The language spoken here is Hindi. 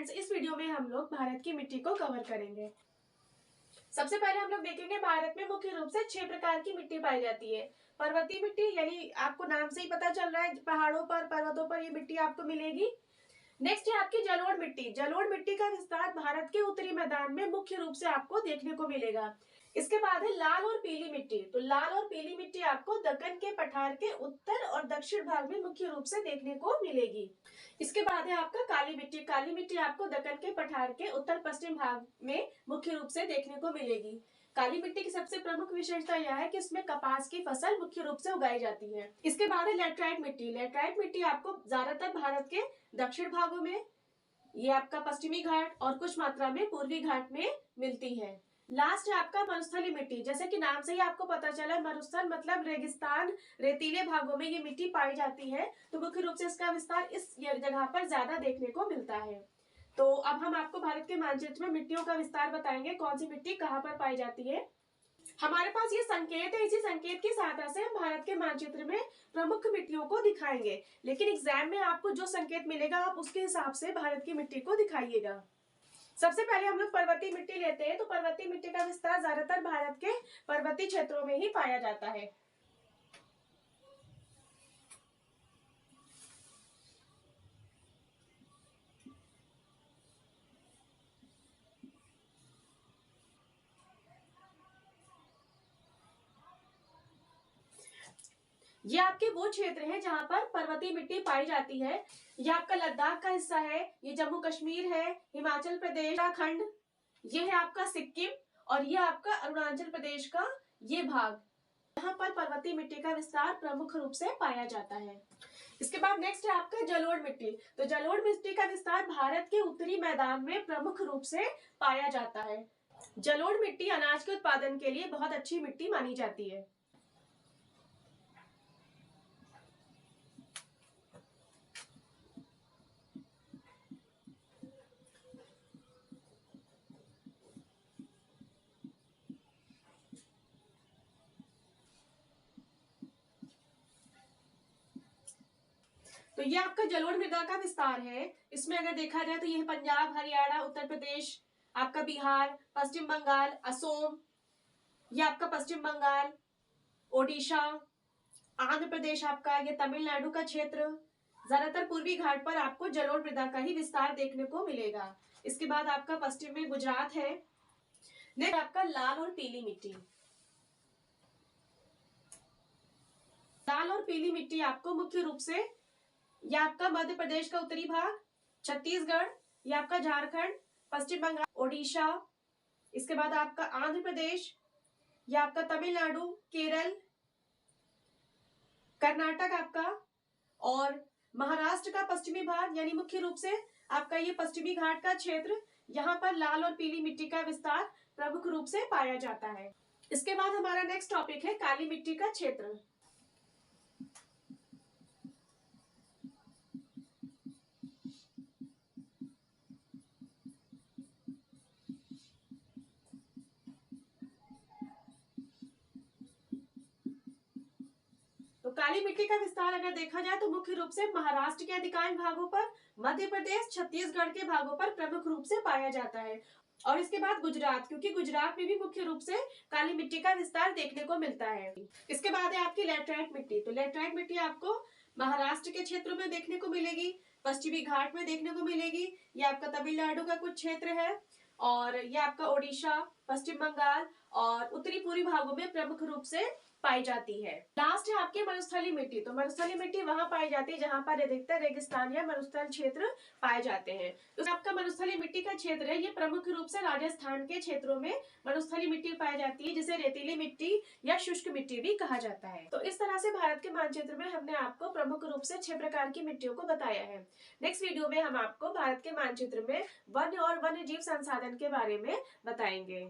फ्रेंड्स, इस वीडियो में हम लोग भारत की मिट्टी को कवर करेंगे। सबसे पहले हम लोग देखेंगे भारत में मुख्य रूप से 6 प्रकार की मिट्टी पाई जाती है। पर्वतीय मिट्टी, यानी आपको नाम से ही पता चल रहा है पहाड़ों पर, पर्वतों पर ये मिट्टी आपको मिलेगी। नेक्स्ट है आपकी जलोढ़ मिट्टी। जलोढ़ मिट्टी का विस्तार भारत के उत्तरी मैदान में मुख्य रूप से आपको देखने को मिलेगा। इसके बाद है लाल और पीली मिट्टी। तो लाल और पीली मिट्टी आपको दक्कन के पठार के उत्तर और दक्षिण भाग में मुख्य रूप से देखने को मिलेगी। इसके बाद है आपका काली मिट्टी। काली मिट्टी आपको दक्कन के पठार के उत्तर पश्चिम भाग में मुख्य रूप से देखने को मिलेगी। काली मिट्टी की सबसे प्रमुख विशेषता यह है कि इसमें कपास की फसल मुख्य रूप से उगाई जाती है। इसके बाद है लेटराइट मिट्टी। लेटराइट मिट्टी आपको ज्यादातर भारत के दक्षिण भागों में, ये आपका पश्चिमी घाट और कुछ मात्रा में पूर्वी घाट में मिलती है। लास्ट है आपका मरुस्थलीय मिट्टी। जैसे कि नाम से ही आपको पता चला, मरुस्थल मतलब रेगिस्तान, रेतीले भागों में ये मिट्टी पाई जाती है। तो मुख्य रूप से इसका विस्तार इस जगह पर ज्यादा देखने को मिलता है। तो अब हम आपको भारत के मानचित्र में मिट्टियों का विस्तार बताएंगे, कौन सी मिट्टी कहाँ पर पाई जाती है। हमारे पास ये संकेत है, इसी संकेत की सहायता से हम भारत के मानचित्र में प्रमुख मिट्टियों को दिखाएंगे। लेकिन एग्जाम में आपको जो संकेत मिलेगा आप उसके हिसाब से भारत की मिट्टी को दिखाइएगा। सबसे पहले हम लोग पर्वतीय मिट्टी लेते हैं। तो पर्वतीय मिट्टी का विस्तार ज्यादातर भारत के पर्वतीय क्षेत्रों में ही पाया जाता है। ये आपके वो क्षेत्र हैं जहां पर पर्वतीय मिट्टी पाई जाती है। ये आपका लद्दाख का हिस्सा है, ये जम्मू कश्मीर है, हिमाचल प्रदेश, उत्तराखंड, ये है आपका सिक्किम और ये आपका अरुणाचल प्रदेश का ये भाग। यहाँ पर पर्वतीय मिट्टी का विस्तार प्रमुख रूप से पाया जाता है। इसके बाद नेक्स्ट है आपका जलोढ़ मिट्टी। तो जलोढ़ मिट्टी का विस्तार भारत के उत्तरी मैदान में प्रमुख रूप से पाया जाता है। जलोढ़ मिट्टी अनाज के उत्पादन के लिए बहुत अच्छी मिट्टी मानी जाती है। तो ये आपका जलोढ़ मृदा का विस्तार है। इसमें अगर देखा जाए तो यह पंजाब, हरियाणा, उत्तर प्रदेश, आपका बिहार, पश्चिम बंगाल, असोम, ये आपका पश्चिम बंगाल, ओडिशा, आंध्र प्रदेश, आपका ये तमिलनाडु का क्षेत्र, ज्यादातर पूर्वी घाट पर आपको जलोढ़ मृदा का ही विस्तार देखने को मिलेगा। इसके बाद आपका पश्चिम में गुजरात है। नेक्स्ट आपका लाल और पीली मिट्टी। लाल और पीली मिट्टी आपको मुख्य रूप से ये आपका मध्य प्रदेश का उत्तरी भाग, छत्तीसगढ़, ये आपका झारखंड, पश्चिम बंगाल, ओडिशा, इसके बाद आपका आंध्र प्रदेश, ये आपका तमिलनाडु, केरल, कर्नाटक आपका और महाराष्ट्र का पश्चिमी भाग, यानी मुख्य रूप से आपका ये पश्चिमी घाट का क्षेत्र, यहाँ पर लाल और पीली मिट्टी का विस्तार प्रमुख रूप से पाया जाता है। इसके बाद हमारा नेक्स्ट टॉपिक है काली मिट्टी का क्षेत्र। तो काली मिट्टी का विस्तार अगर देखा जाए तो मुख्य रूप से महाराष्ट्र के अधिकांश भागों पर, मध्य प्रदेश, छत्तीसगढ़ के भागों पर प्रमुख रूप से पाया जाता है। और इसके बाद गुजरात, क्योंकि गुजरात में भी मुख्य रूप से काली मिट्टी का विस्तार देखने को मिलता है। इसके बाद है आपकी लेटराइट मिट्टी। तो लेटराइट मिट्टी आपको महाराष्ट्र के क्षेत्रों में देखने को मिलेगी, पश्चिमी घाट में देखने को मिलेगी, ये आपका तमिलनाडु का कुछ क्षेत्र है और ये आपका ओडिशा, पश्चिम बंगाल और उत्तरी पूर्वी भागों में प्रमुख रूप से पाई जाती है। लास्ट है आपकी मरुस्थलीय मिट्टी। तो मरुस्थलीय मिट्टी वहां पाई जाती है जहां पर अधिकतर रेगिस्तान या मरुस्थल क्षेत्र पाए जाते हैं। तो आपका मरुस्थलीय मिट्टी का क्षेत्र है, ये प्रमुख रूप से राजस्थान के क्षेत्रों में मरुस्थलीय मिट्टी पाई जाती है, जिसे रेतीली मिट्टी या शुष्क मिट्टी भी कहा जाता है। तो इस तरह से भारत के मानचित्र में हमने आपको प्रमुख रूप से 6 प्रकार की मिट्टियों को बताया है। नेक्स्ट वीडियो में हम आपको भारत के मानचित्र में वन्य और वन्य जीव संसाधन के बारे में बताएंगे।